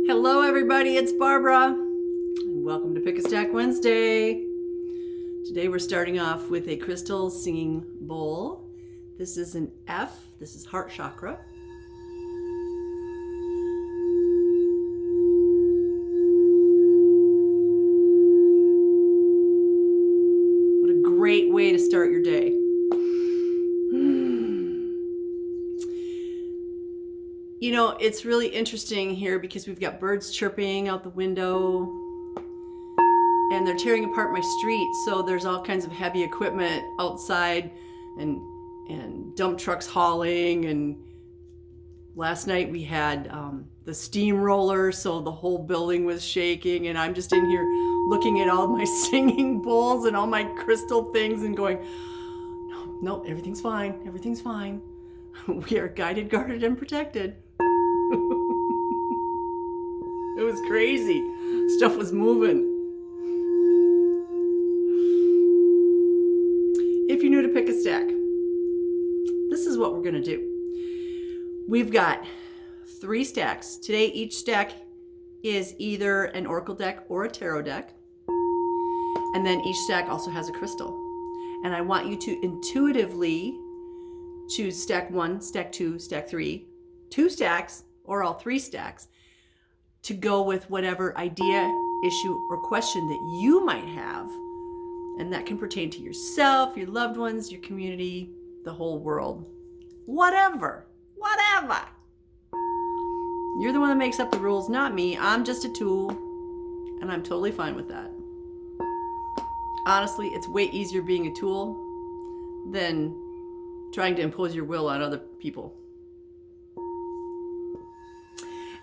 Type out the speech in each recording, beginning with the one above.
Hello everybody, it's Barbara, and welcome to Pick a Stack Wednesday. Today we're starting off with a crystal singing bowl. This is an F, this is heart chakra. What a great way to start your day. You know, it's really interesting here because we've got birds chirping out the window and they're tearing apart my street. So there's all kinds of heavy equipment outside and dump trucks hauling. And last night we had the steamroller, so the whole building was shaking. And I'm just in here looking at all my singing bowls and all my crystal things and going, no, everything's fine. Everything's fine. We are guided, guarded, and protected. It was crazy. Stuff was moving. If you're new to Pick a Stack, this is what we're going to do. We've got 3 stacks. Today, each stack is either an oracle deck or a tarot deck. And then each stack also has a crystal. And I want you to intuitively choose stack 1, stack 2, stack 3, 2 stacks, or all 3 stacks to go with whatever idea, issue, or question that you might have. And that can pertain to yourself, your loved ones, your community, the whole world. Whatever. You're the one that makes up the rules, not me. I'm just a tool, and I'm totally fine with that. Honestly, it's way easier being a tool than trying to impose your will on other people.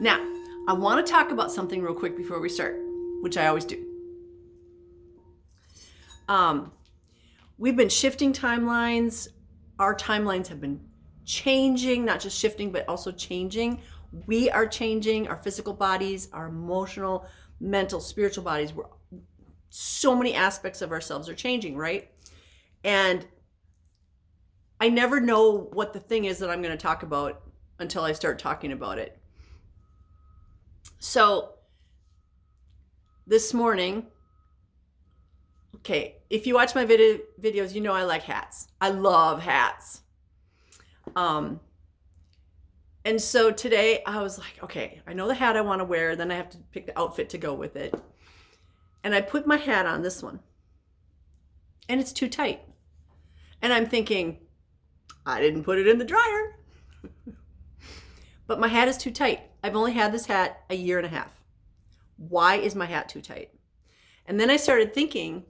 Now, I want to talk about something real quick before we start, which I always do. We've been shifting timelines. Our timelines have been changing, not just shifting, but also changing. We are changing, our physical bodies, our emotional, mental, spiritual bodies. So many aspects of ourselves are changing, right? And I never know what the thing is that I'm going to talk about until I start talking about it. So this morning, okay, if you watch my videos, you know I like hats. I love hats. And so today I was like, okay, I know the hat I want to wear, then I have to pick the outfit to go with it. And I put my hat on, this one, and it's too tight. And I'm thinking, I didn't put it in the dryer. But my hat is too tight. I've only had this hat a year and a half. Why is my hat too tight? And then I started thinking,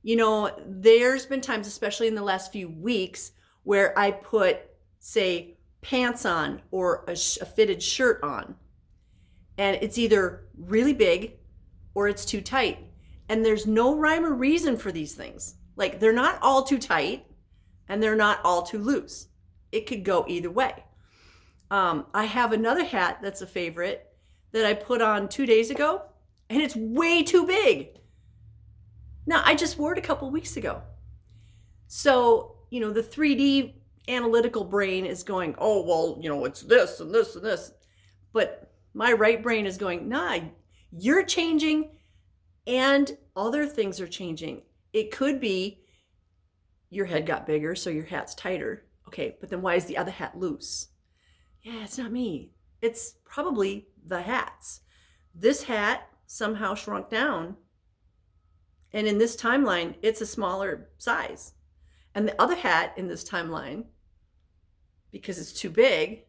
you know, there's been times, especially in the last few weeks, where I put, say, pants on or a fitted shirt on. And it's either really big or it's too tight. And there's no rhyme or reason for these things. Like, they're not all too tight and they're not all too loose. It could go either way. I have another hat that's a favorite that I put on 2 days ago, and it's way too big. Now, I just wore it a couple weeks ago. So, you know, the 3D analytical brain is going, oh, well, you know, it's this and this and this. But my right brain is going, nah, you're changing and other things are changing. It could be your head got bigger, so your hat's tighter. Okay, but then why is the other hat loose? Yeah, it's not me. It's probably the hats. This hat somehow shrunk down. And in this timeline, it's a smaller size. And the other hat in this timeline, because it's too big,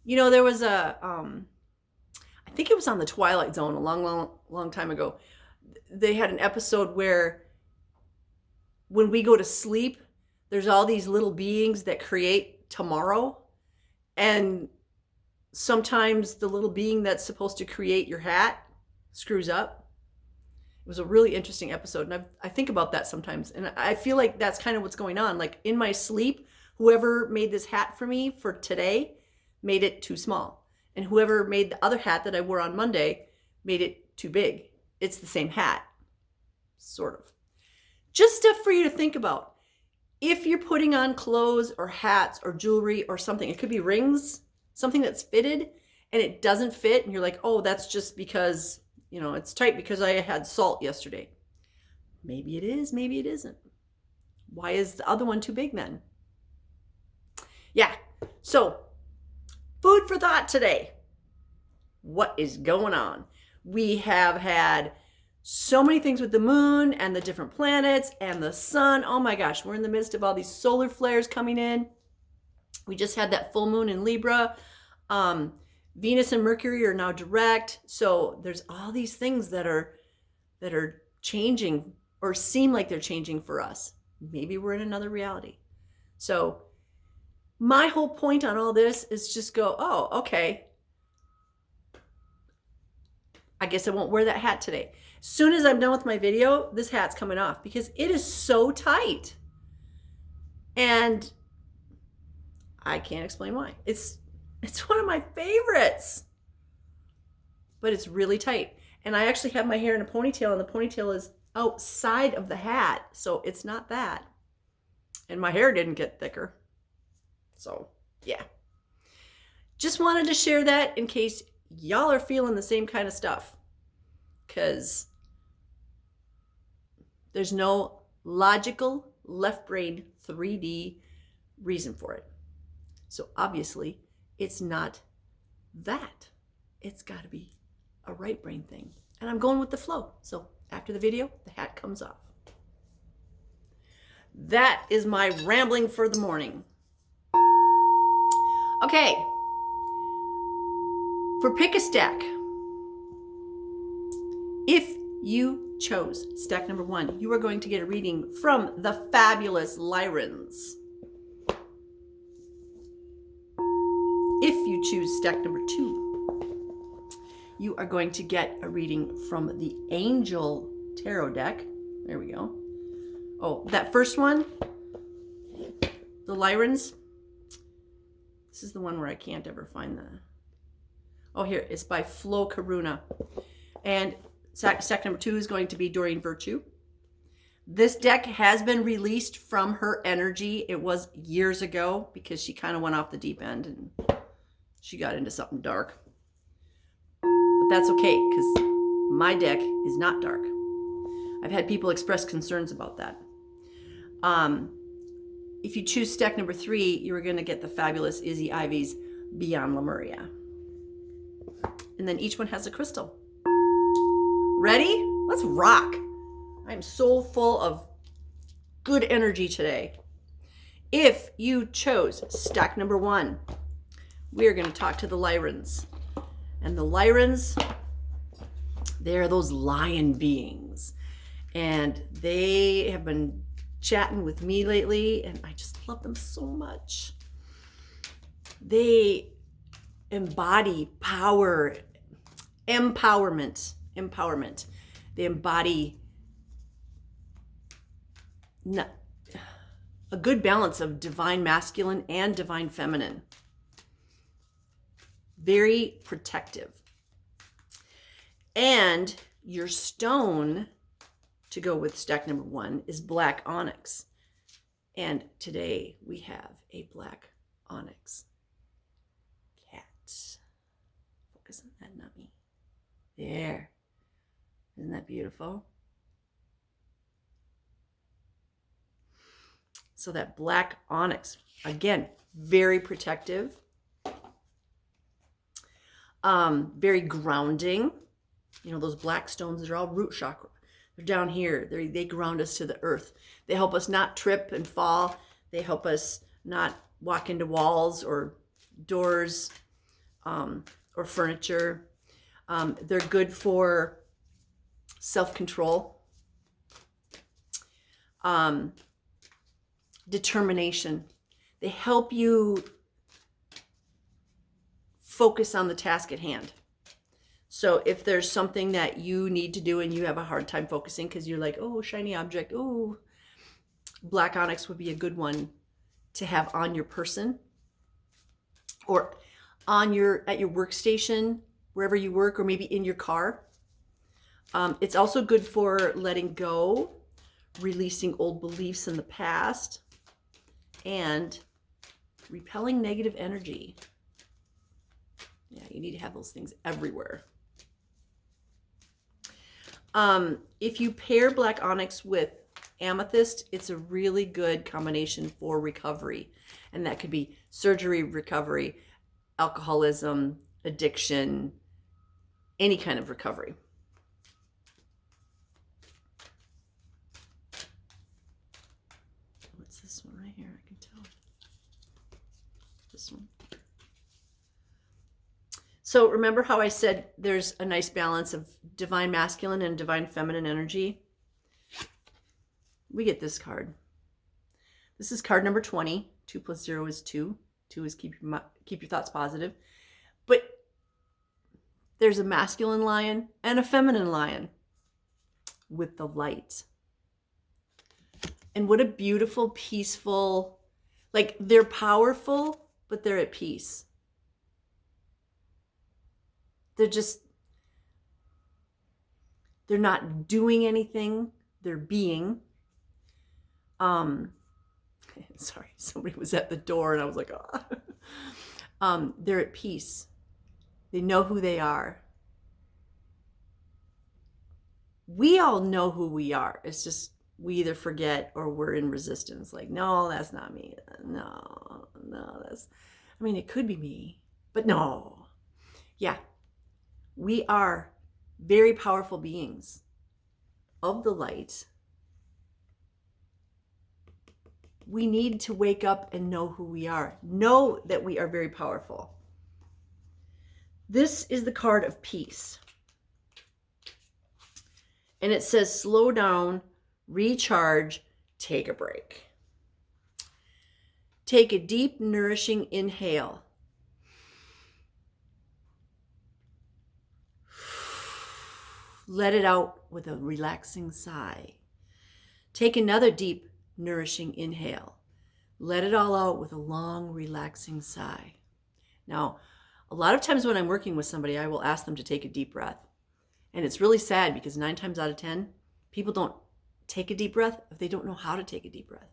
you know, there was I think it was on the Twilight Zone a long time ago. They had an episode where when we go to sleep, there's all these little beings that create tomorrow, and sometimes the little being that's supposed to create your hat screws up. It was a really interesting episode, and I think about that sometimes, and I feel like that's kind of what's going on. Like, in my sleep, whoever made this hat for me for today made it too small, and whoever made the other hat that I wore on Monday made it too big. It's the same hat, sort of. Just stuff for you to think about. If you're putting on clothes or hats or jewelry or something, it could be rings, something that's fitted and it doesn't fit, and you're like, oh, that's just because, it's tight because I had salt yesterday. Maybe it is, maybe it isn't. Why is the other one too big then? Yeah, so food for thought today. What is going on? We have had so many things with the moon and the different planets and the sun. Oh my gosh, we're in the midst of all these solar flares coming in. We just had that full moon in Libra. Venus and Mercury are now direct. So there's all these things that are changing or seem like they're changing for us. Maybe we're in another reality. So my whole point on all this is just go, oh, okay. I guess I won't wear that hat today. As soon as I'm done with my video, this hat's coming off because it is so tight. And I can't explain why. It's one of my favorites. But it's really tight. And I actually have my hair in a ponytail, and the ponytail is outside of the hat. So it's not that. And my hair didn't get thicker. So, yeah. Just wanted to share that in case y'all are feeling the same kind of stuff, because there's no logical left brain 3D reason for it. So obviously it's not that. It's got to be a right brain thing. And I'm going with the flow. So after the video, the hat comes off. That is my rambling for the morning. Okay. For Pick a Stack, if you chose stack number 1, you are going to get a reading from the fabulous Lyrans. If you choose stack number 2, you are going to get a reading from the Angel Tarot deck. There we go. Oh, that first one, the Lyrans. This is the one where I can't ever find the... Oh, here, it's by Flo Karuna. And stack number 2 is going to be Doreen Virtue. This deck has been released from her energy. It was years ago because she kind of went off the deep end and she got into something dark. But that's okay because my deck is not dark. I've had people express concerns about that. If you choose stack number 3, you're going to get the fabulous Izzy Ivy's Beyond Lemuria. And then each one has a crystal. Ready? Let's rock. I'm so full of good energy today. If you chose stack number 1, we are going to talk to the Lyrans. And the Lyrans, they're those lion beings. And they have been chatting with me lately, and I just love them so much. They embody power, empowerment. They embody a good balance of divine masculine and divine feminine. Very protective. And your stone to go with stack number 1 is black onyx. And today we have a black onyx cat. Focus on that, not me. There. Isn't that beautiful? So that black onyx, again, very protective. Very grounding. You know, those black stones, they're all root chakra. They're down here. They ground us to the earth. They help us not trip and fall. They help us not walk into walls or doors or furniture. They're good for self-control, determination. They help you focus on the task at hand. So if there's something that you need to do and you have a hard time focusing because you're like, oh, shiny object, oh, black onyx would be a good one to have on your person or at your workstation, wherever you work, or maybe in your car. It's also good for letting go, releasing old beliefs in the past, and repelling negative energy. You need to have those things everywhere. If you pair black onyx with amethyst, it's a really good combination for recovery. And that could be surgery recovery, alcoholism, addiction, any kind of recovery. What's this one right here? I can tell. This one. So remember how I said there's a nice balance of divine masculine and divine feminine energy? We get this card. This is card number 20. 2 plus 0 is 2. 2 is keep your thoughts positive. But there's a masculine lion and a feminine lion with the light. And what a beautiful, peaceful, like they're powerful, but they're at peace. They're not doing anything. They're being. Sorry, somebody was at the door and I was like, oh. They're at peace. They know who they are. We all know who we are. It's just we either forget or we're in resistance. Like, no, that's not me. No, it could be me, but no. Yeah. We are very powerful beings of the light. We need to wake up and know who we are. Know that we are very powerful. This is the card of peace. And it says slow down, recharge, take a break. Take a deep, nourishing inhale. Let it out with a relaxing sigh. Take another deep, nourishing inhale. Let it all out with a long, relaxing sigh. Now, a lot of times when I'm working with somebody, I will ask them to take a deep breath. And it's really sad because 9 times out of 10, people don't take a deep breath if they don't know how to take a deep breath.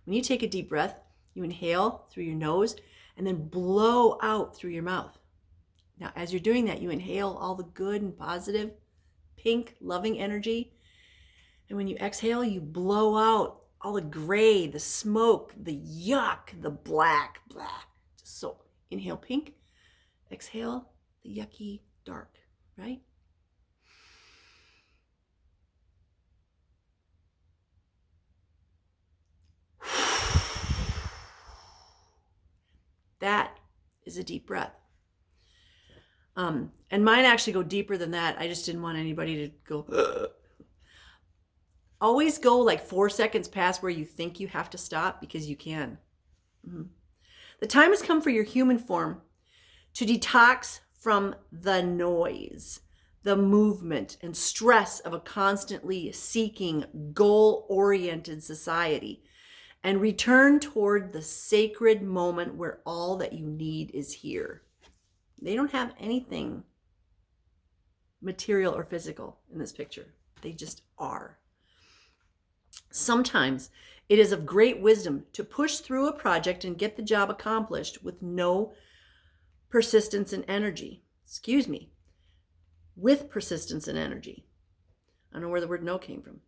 When you take a deep breath, you inhale through your nose and then blow out through your mouth. Now, as you're doing that, you inhale all the good and positive, pink, loving energy. And when you exhale, you blow out all the gray, the smoke, the yuck, the black. So inhale pink, exhale the yucky dark, right? That is a deep breath. And mine actually go deeper than that. I just didn't want anybody to go. Always go like 4 seconds past where you think you have to stop, because you can. Mm-hmm. The time has come for your human form to detox from the noise, the movement and stress of a constantly seeking, goal-oriented society, and return toward the sacred moment where all that you need is here. They don't have anything material or physical in this picture. They just are. Sometimes it is of great wisdom to push through a project and get the job accomplished with no persistence and energy. With persistence and energy. I don't know where the word no came from.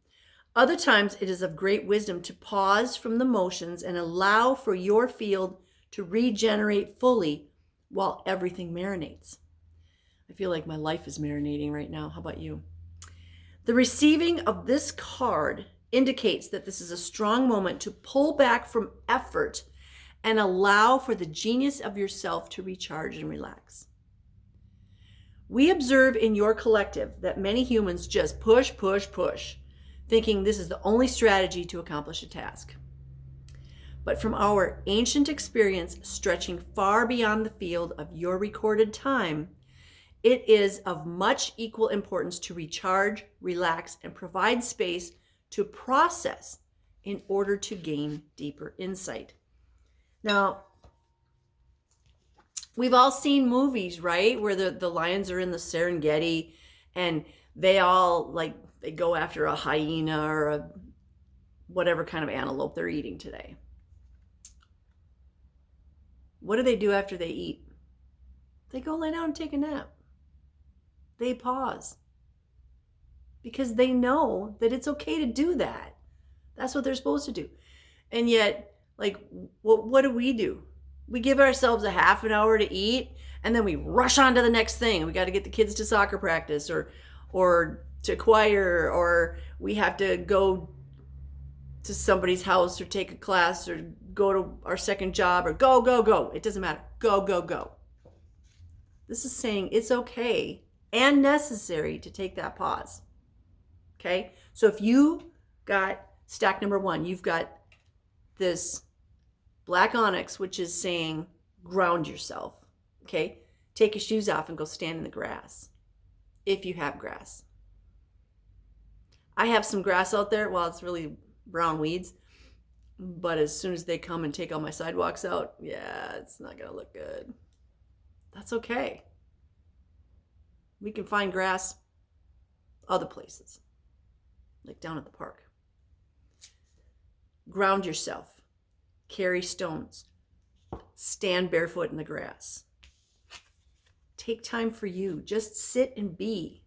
Other times it is of great wisdom to pause from the motions and allow for your field to regenerate fully while everything marinates. I feel like my life is marinating right now. How about you? The receiving of this card indicates that this is a strong moment to pull back from effort and allow for the genius of yourself to recharge and relax. We observe in your collective that many humans just push, thinking this is the only strategy to accomplish a task. But from our ancient experience stretching far beyond the field of your recorded time, it is of much equal importance to recharge, relax, and provide space to process in order to gain deeper insight. Now, we've all seen movies, right? Where the lions are in the Serengeti and they all they go after a hyena or a whatever kind of antelope they're eating today. What do they do after they eat? They go lay down and take a nap. They pause. Because they know that it's okay to do that. That's what they're supposed to do. And yet, like, what do? We give ourselves a half an hour to eat, and then we rush on to the next thing. We got to get the kids to soccer practice or to choir, or we have to go to somebody's house or take a class or go to our second job or go. It doesn't matter. Go. This is saying it's okay and necessary to take that pause. Okay? So if you got stack number 1, you've got this black onyx, which is saying ground yourself. Okay? Take your shoes off and go stand in the grass. If you have grass. I have some grass out there. Well, it's really brown weeds. But as soon as they come and take all my sidewalks out, yeah, it's not going to look good. That's okay. We can find grass other places, like down at the park. Ground yourself. Carry stones. Stand barefoot in the grass. Take time for you. Just sit and be.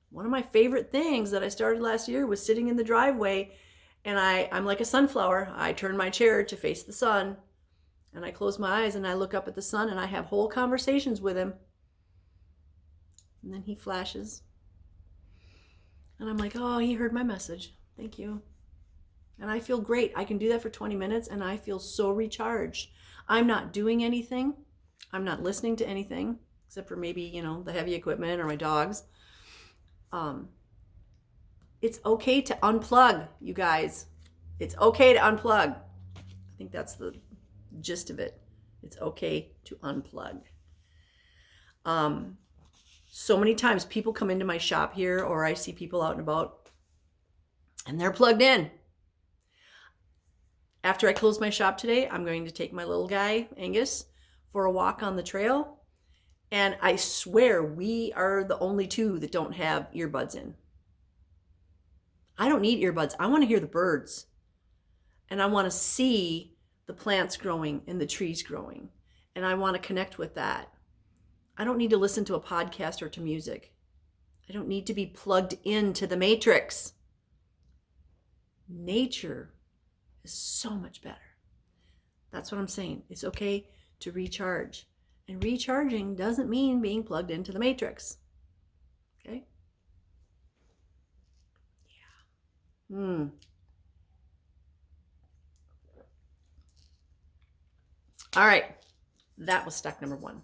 One of my favorite things that I started last year was sitting in the driveway, and I'm like a sunflower. I turn my chair to face the sun, and I close my eyes and I look up at the sun, and I have whole conversations with him. And then he flashes. And I'm like, oh, he heard my message. Thank you. And I feel great. I can do that for 20 minutes, and I feel so recharged. I'm not doing anything. I'm not listening to anything, except for maybe, the heavy equipment or my dogs. It's okay to unplug, you guys. It's okay to unplug. I think that's the gist of it. It's okay to unplug. So many times people come into my shop here, or I see people out and about, and they're plugged in. After I close my shop today, I'm going to take my little guy, Angus, for a walk on the trail. And I swear we are the only two that don't have earbuds in. I don't need earbuds. I want to hear the birds. And I want to see the plants growing and the trees growing. And I want to connect with that. I don't need to listen to a podcast or to music. I don't need to be plugged into the matrix. Nature is so much better. That's what I'm saying. It's okay to recharge. And recharging doesn't mean being plugged into the matrix. Okay? Yeah. All right. That was stack number 1.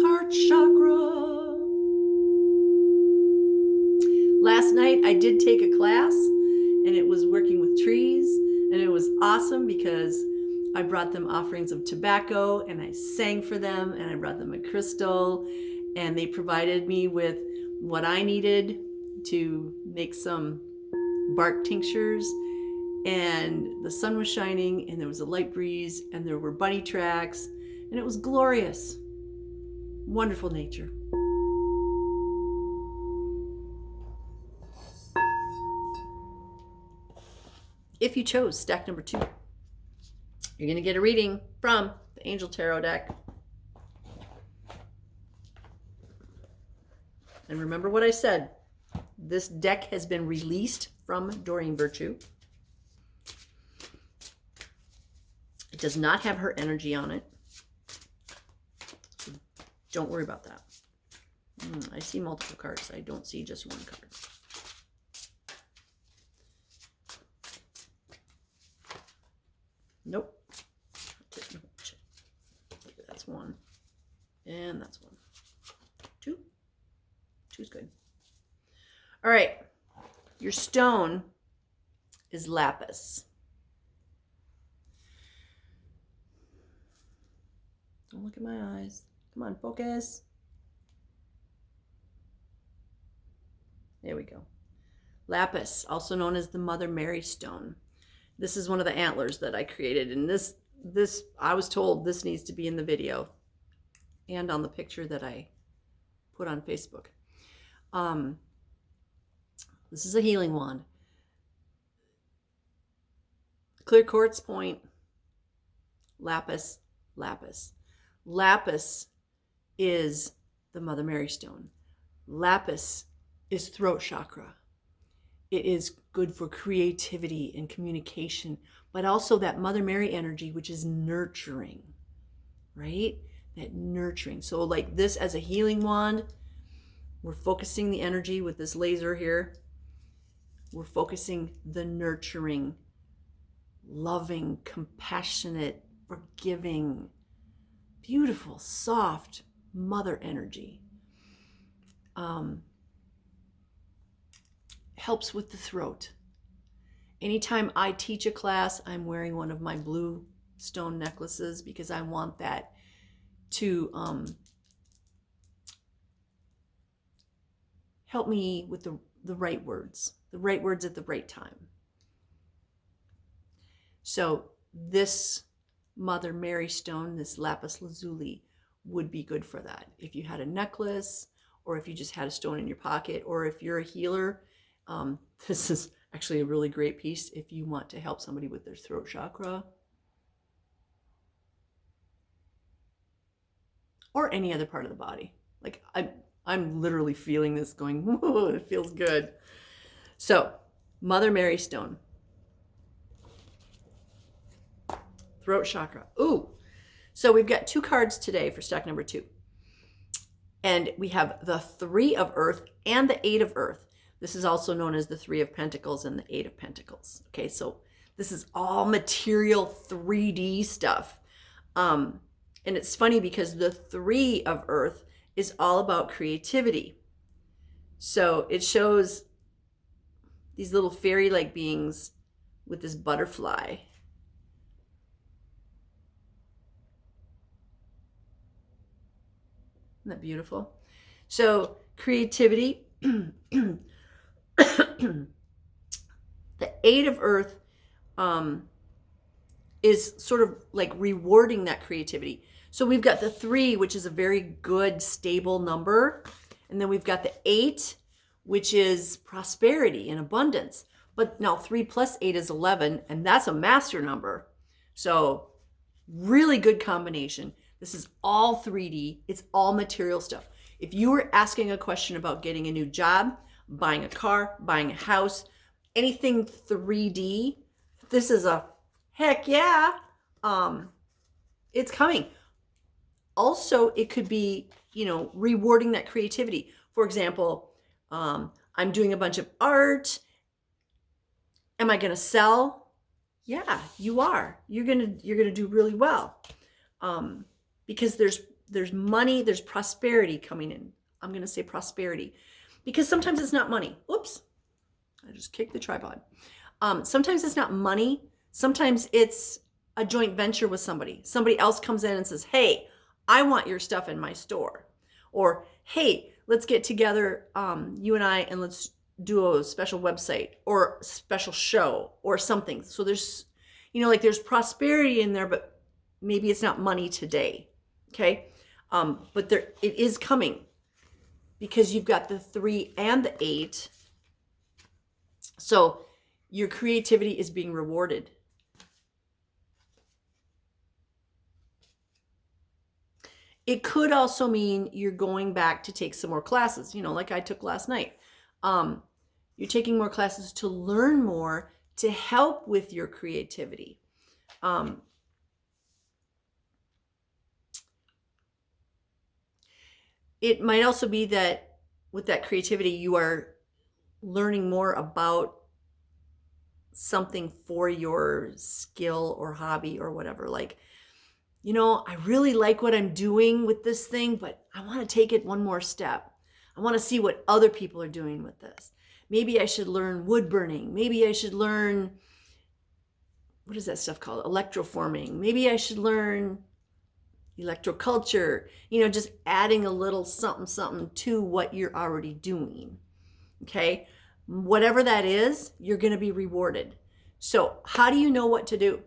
Heart chakra. Last night I did take a class, and it was working with trees, and it was awesome because I brought them offerings of tobacco, and I sang for them, and I brought them a crystal, and they provided me with what I needed to make some bark tinctures. And the sun was shining, and there was a light breeze, and there were bunny tracks, and it was glorious. Wonderful nature. If you chose stack number 2, you're going to get a reading from the Angel Tarot deck. And remember what I said. This deck has been released from Doreen Virtue. It does not have her energy on it. So don't worry about that. I see multiple cards. I don't see just one card. Nope. That's one. And that's one. 2. 2's good. All right. Your stone is lapis. Don't look at my eyes. Come on, focus. There we go. Lapis, also known as the Mother Mary stone. This is one of the antlers that I created, and this I was told this needs to be in the video and on the picture that I put on Facebook. This is a healing wand. Clear quartz point, lapis, lapis. Lapis is the Mother Mary stone. Lapis is throat chakra. It is good for creativity and communication, but also that Mother Mary energy, which is nurturing, right? That nurturing. So like this as a healing wand, we're focusing the energy with this laser here. We're focusing the nurturing, loving, compassionate, forgiving, beautiful, soft mother energy. Helps with the throat. Anytime I teach a class, I'm wearing one of my blue stone necklaces because I want that to help me with the right words at the right time. So this Mother Mary stone, this lapis lazuli, would be good for that. If you had a necklace, or if you just had a stone in your pocket, or if you're a healer, this is actually a really great piece if you want to help somebody with their throat chakra. Or any other part of the body. Like I'm literally feeling this going, whoa, it feels good. So, Mother Mary stone. Throat chakra. Ooh. So we've got 2 cards today for stack number 2. And we have the 3 of earth and the 8 of earth. This is also known as the 3 of pentacles and the 8 of pentacles. Okay, so this is all material 3D stuff. And it's funny because the 3 of earth is all about creativity. So it shows these little fairy-like beings with this butterfly. Isn't that beautiful? So creativity, the 8 of earth is sort of like rewarding that creativity. So we've got the 3, which is a very good, stable number. And then we've got the 8, which is prosperity and abundance. But now 3 plus 8 is 11, and that's a master number. So really good combination. This is all 3D. It's all material stuff. If you were asking a question about getting a new job, buying a car, buying a house, anything 3D, this is a heck yeah. It's coming. Also, it could be, rewarding that creativity. For example, I'm doing a bunch of art. Am I going to sell? Yeah, you are. You're going to do really well. Because there's money, there's prosperity coming in. I'm going to say prosperity because sometimes it's not money. Oops. I just kicked the tripod. Sometimes it's not money. Sometimes it's a joint venture with somebody. Somebody else comes in and says, hey, I want your stuff in my store. Or, hey, let's get together, you and I, and let's do a special website or special show or something. So there's, there's prosperity in there, but maybe it's not money today. Okay. But it is coming because you've got the 3 and the 8. So your creativity is being rewarded. It could also mean you're going back to take some more classes, like I took last night. You're taking more classes to learn more to help with your creativity. It might also be that with that creativity, you are learning more about something for your skill or hobby or whatever. Like, I really like what I'm doing with this thing, but I want to take it one more step. I want to see what other people are doing with this. Maybe I should learn wood burning. Maybe I should learn, what is that stuff called? Electroforming. Maybe I should learn electroculture, just adding a little something to what you're already doing. Okay. Whatever that is, you're going to be rewarded. So how do you know what to do?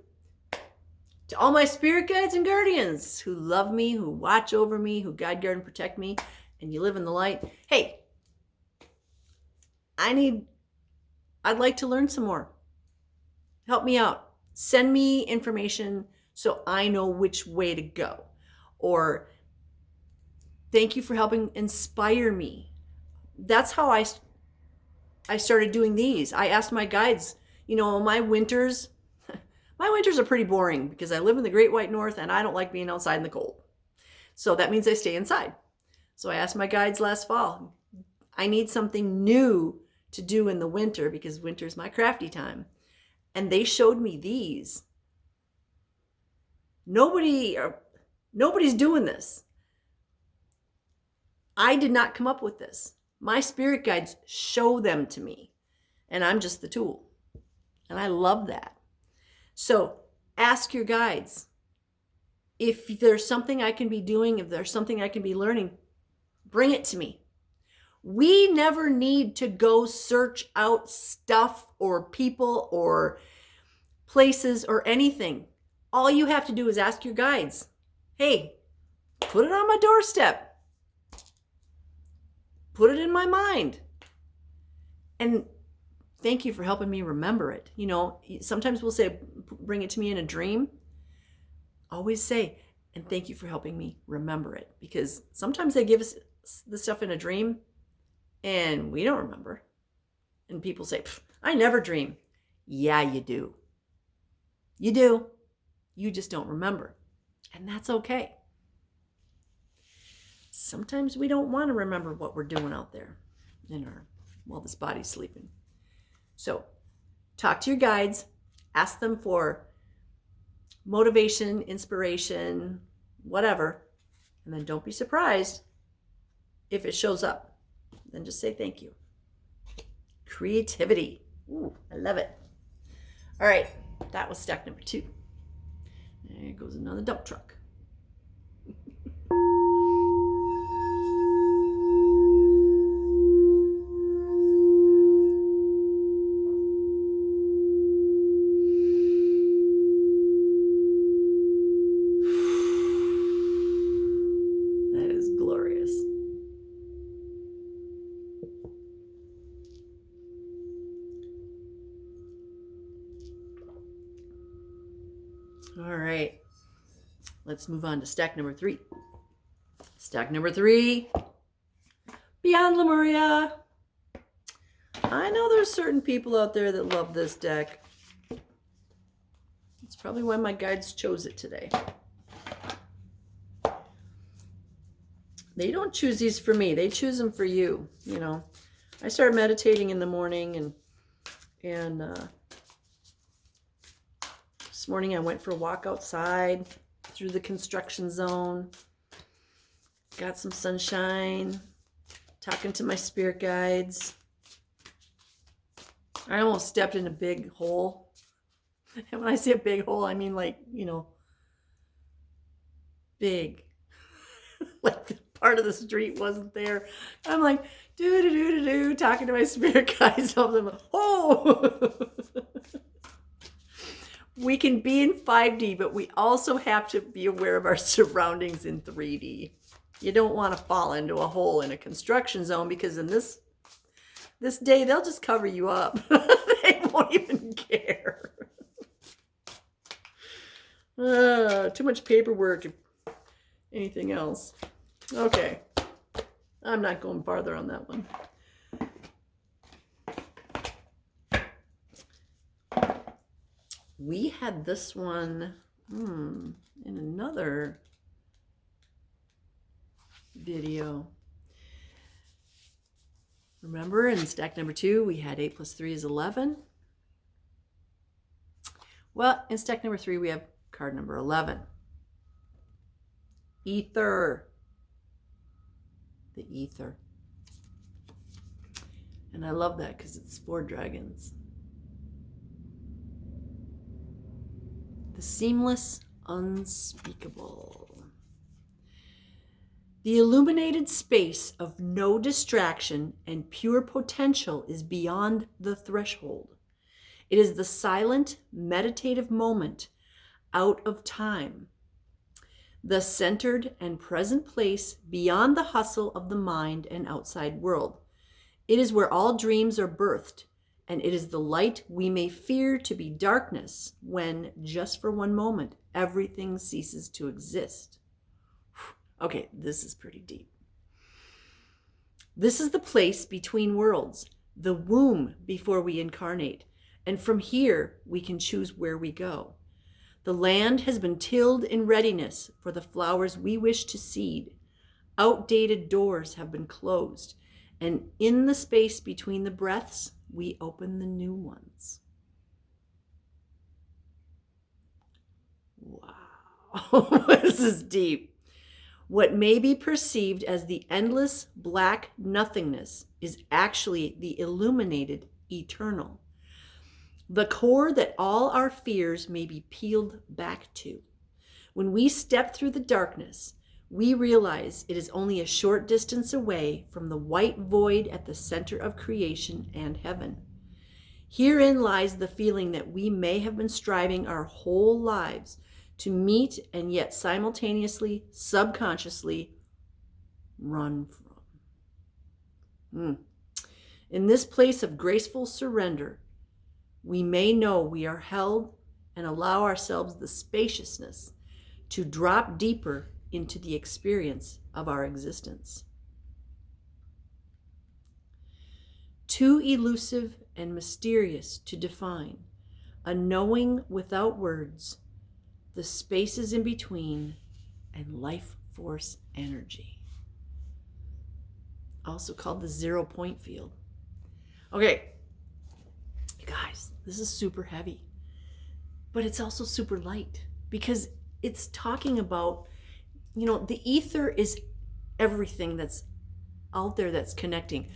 To all my spirit guides and guardians who love me, who watch over me, who guide, guard, and protect me, and you live in the light. Hey, I'd like to learn some more. Help me out. Send me information so I know which way to go. Or thank you for helping inspire me. That's how I started doing these. I asked my guides, my winters are pretty boring because I live in the Great White North and I don't like being outside in the cold. So that means I stay inside. So I asked my guides last fall, I need something new to do in the winter because winter's my crafty time. And they showed me these. Nobody's doing this. I did not come up with this. My spirit guides show them to me, and I'm just the tool. And I love that. So ask your guides. If there's something I can be doing, if there's something I can be learning, bring it to me. We never need to go search out stuff or people or places or anything. All you have to do is ask your guides, hey, put it on my doorstep. Put it in my mind. And thank you for helping me remember it. Sometimes we'll say, bring it to me in a dream. Always say, and thank you for helping me remember it. Because sometimes they give us the stuff in a dream and we don't remember. And people say, I never dream. Yeah, you do. You do. You just don't remember. And that's okay. Sometimes we don't want to remember what we're doing out there while this body's sleeping. So talk to your guides, ask them for motivation, inspiration, whatever, and then don't be surprised if it shows up. Then just say thank you. Creativity. Ooh, I love it. All right, that was stack number 2. There goes another dump truck. That is glorious. All right, let's move on to stack number 3. Stack number 3, Beyond Lemuria. I know there's certain people out there that love this deck. It's probably why my guides chose it today. They don't choose these for me. They choose them for you. I start meditating in the morning and this morning I went for a walk outside through the construction zone. Got some sunshine, talking to my spirit guides. I almost stepped in a big hole. And when I say a big hole, I mean big. Like the part of the street wasn't there. I'm like, talking to my spirit guides. Oh! We can be in 5D, but we also have to be aware of our surroundings in 3D. You don't want to fall into a hole in a construction zone because in this day, they'll just cover you up. They won't even care. Too much paperwork, if anything else. Okay. I'm not going farther on that one. We had this one in another video. Remember in stack number 2, we had 8 plus 3 is 11. Well, in stack number 3, we have card number 11. Ether. The ether. And I love that because it's 4 dragons. The seamless, unspeakable. The illuminated space of no distraction and pure potential is beyond the threshold. It is the silent, meditative moment out of time. The centered and present place beyond the hustle of the mind and outside world. It is where all dreams are birthed And it is the light we may fear to be darkness when, just for one moment, everything ceases to exist. Okay, this is pretty deep. This is the place between worlds, the womb before we incarnate. And from here, we can choose where we go. The land has been tilled in readiness for the flowers we wish to seed. Outdated doors have been closed, and in the space between the breaths, we open the new ones. Wow, this is deep. What may be perceived as the endless black nothingness is actually the illuminated eternal, the core that all our fears may be peeled back to. When we step through the darkness, we realize it is only a short distance away from the white void at the center of creation and heaven. Herein lies the feeling that we may have been striving our whole lives to meet and yet simultaneously, subconsciously run from. In this place of graceful surrender, we may know we are held and allow ourselves the spaciousness to drop deeper into the experience of our existence. Too elusive and mysterious to define, a knowing without words, the spaces in between, and life force energy. Also called the 0 point field. Okay, you guys, this is super heavy, but it's also super light because it's talking about, the ether is everything that's out there that's connecting.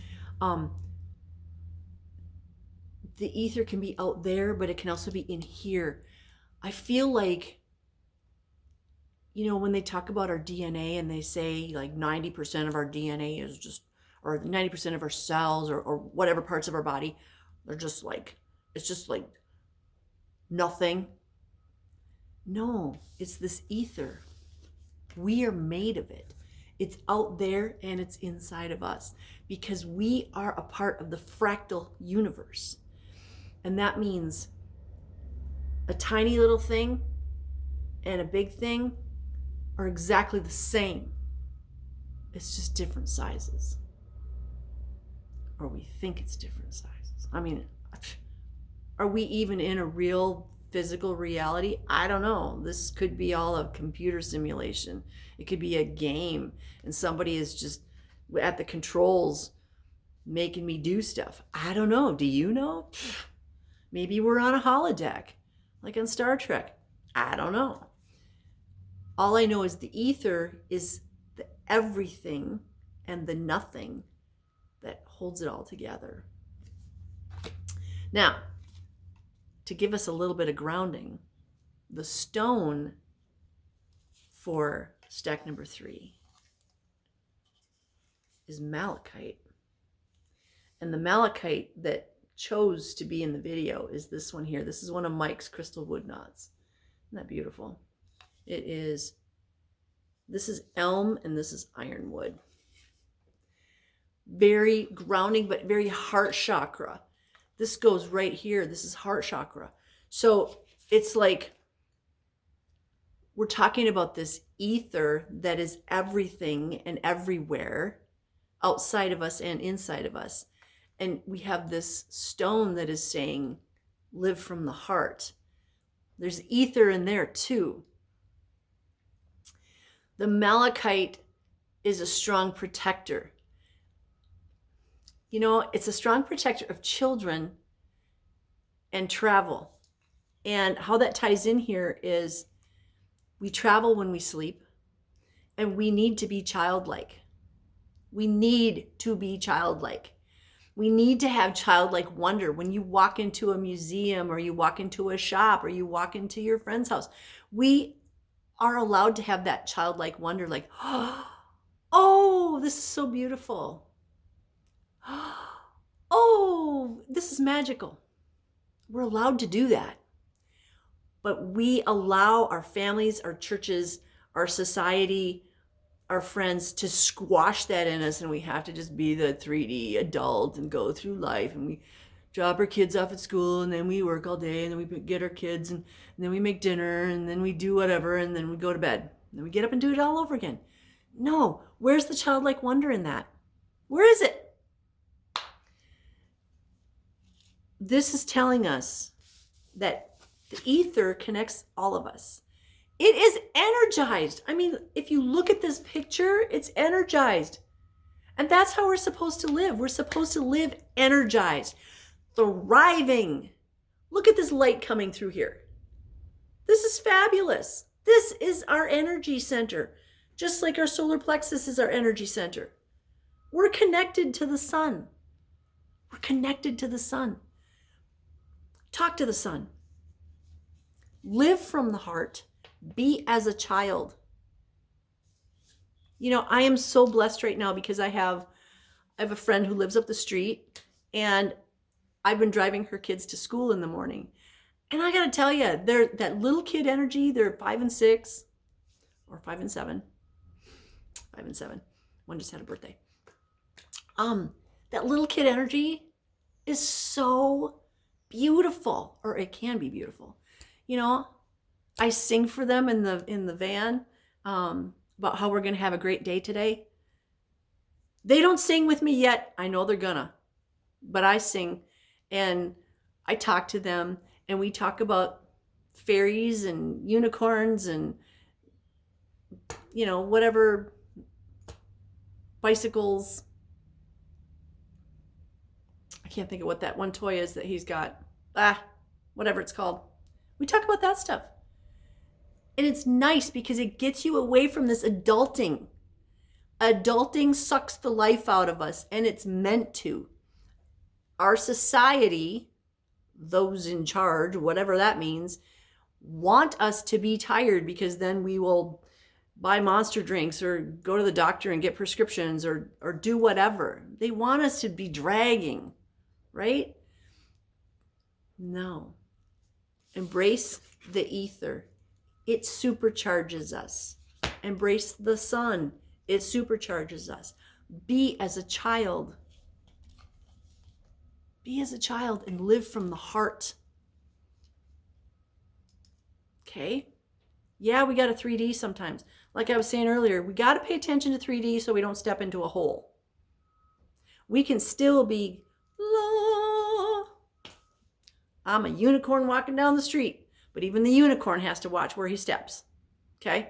The ether can be out there, but it can also be in here. I feel like, when they talk about our DNA and they say like 90% of our DNA is just, or 90% of our cells or whatever parts of our body, they're just like, it's just like nothing. No, it's this ether. We are made of it. It's out there and it's inside of us because we are a part of the fractal universe. And that means a tiny little thing and a big thing are exactly the same. It's just different sizes. Or we think it's different sizes. I mean, are we even in a real physical reality? I don't know. This could be all a computer simulation. It could be a game and somebody is just at the controls making me do stuff. I don't know. Do you know? Maybe we're on a holodeck like on Star Trek. I don't know. All I know is the ether is the everything and the nothing that holds it all together. Now, to give us a little bit of grounding, the stone for stack number 3 is malachite. And the malachite that chose to be in the video is this one here. This is one of Mike's crystal wood knots. Isn't that beautiful? This is elm and this is ironwood. Very grounding, but very heart chakra. This goes right here. This is heart chakra. So it's like we're talking about this ether that is everything and everywhere outside of us and inside of us. And we have this stone that is saying, live from the heart. There's ether in there too. The malachite is a strong protector. It's a strong protector of children and travel. And how that ties in here is we travel when we sleep and we need to be childlike. We need to be childlike. We need to have childlike wonder. When you walk into a museum or you walk into a shop or you walk into your friend's house, we are allowed to have that childlike wonder like, oh, this is so beautiful. Oh, this is magical. We're allowed to do that. But we allow our families, our churches, our society, our friends to squash that in us, and we have to just be the 3D adult and go through life, and we drop our kids off at school, and then we work all day, and then we get our kids, and then we make dinner, and then we do whatever, and then we go to bed. And then we get up and do it all over again. No, where's the childlike wonder in that? Where is it? This is telling us that the ether connects all of us. It is energized. I mean, if you look at this picture, it's energized. And that's how we're supposed to live. We're supposed to live energized, thriving. Look at this light coming through here. This is fabulous. This is our energy center, just like our solar plexus is our energy center. We're connected to the sun. We're connected to the sun. Talk to the sun. Live from the heart. Be as a child. You know, I am so blessed right now because I have a friend who lives up the street, and I've been driving her kids to school in the morning. And I got to tell you, they're that little kid energy, they're 5 and 6 or 5 and 7. 5 and 7. One just had a birthday. That little kid energy is so beautiful, or it can be beautiful. You know, I sing for them in the van about how we're going to have a great day today. They don't sing with me yet. I know they're gonna, but I sing and I talk to them, and we talk about fairies and unicorns and, you know, whatever, bicycles. I can't think of what that one toy is that he's got. Whatever it's called. We talk about that stuff. And it's nice because it gets you away from this adulting. Adulting sucks the life out of us, and it's meant to. Our society, those in charge, whatever that means, want us to be tired because then we will buy monster drinks or go to the doctor and get prescriptions or do whatever. They want us to be dragging, right? No. Embrace the ether. It supercharges us. Embrace the sun. It supercharges us. Be as a child. Be as a child and live from the heart. Okay? Yeah, we got a 3D sometimes. Like I was saying earlier, we got to pay attention to 3D so we don't step into a hole. We can still be, la. I'm a unicorn walking down the street, but even the unicorn has to watch where he steps. Okay?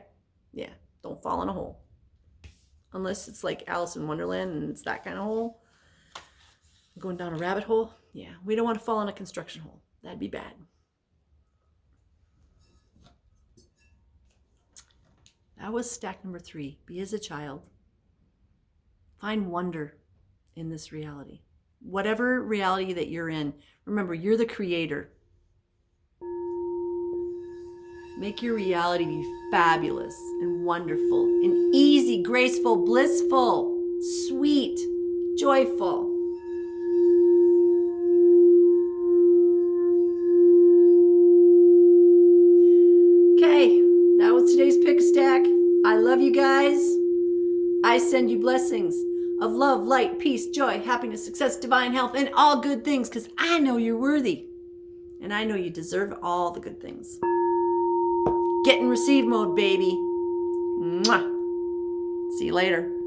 Yeah, don't fall in a hole. Unless it's like Alice in Wonderland and it's that kind of hole. Going down a rabbit hole. Yeah, we don't want to fall in a construction hole. That'd be bad. That was stack number 3. Be as a child. Find wonder in this reality. Whatever reality that you're in, remember, you're the creator. Make your reality be fabulous and wonderful and easy, graceful, blissful, sweet, joyful. Okay, that was today's pick a stack. I love you guys. I send you blessings of love, light, peace, joy, happiness, success, divine health, and all good things, because I know you're worthy. And I know you deserve all the good things. Get in receive mode, baby. Mwah. See you later.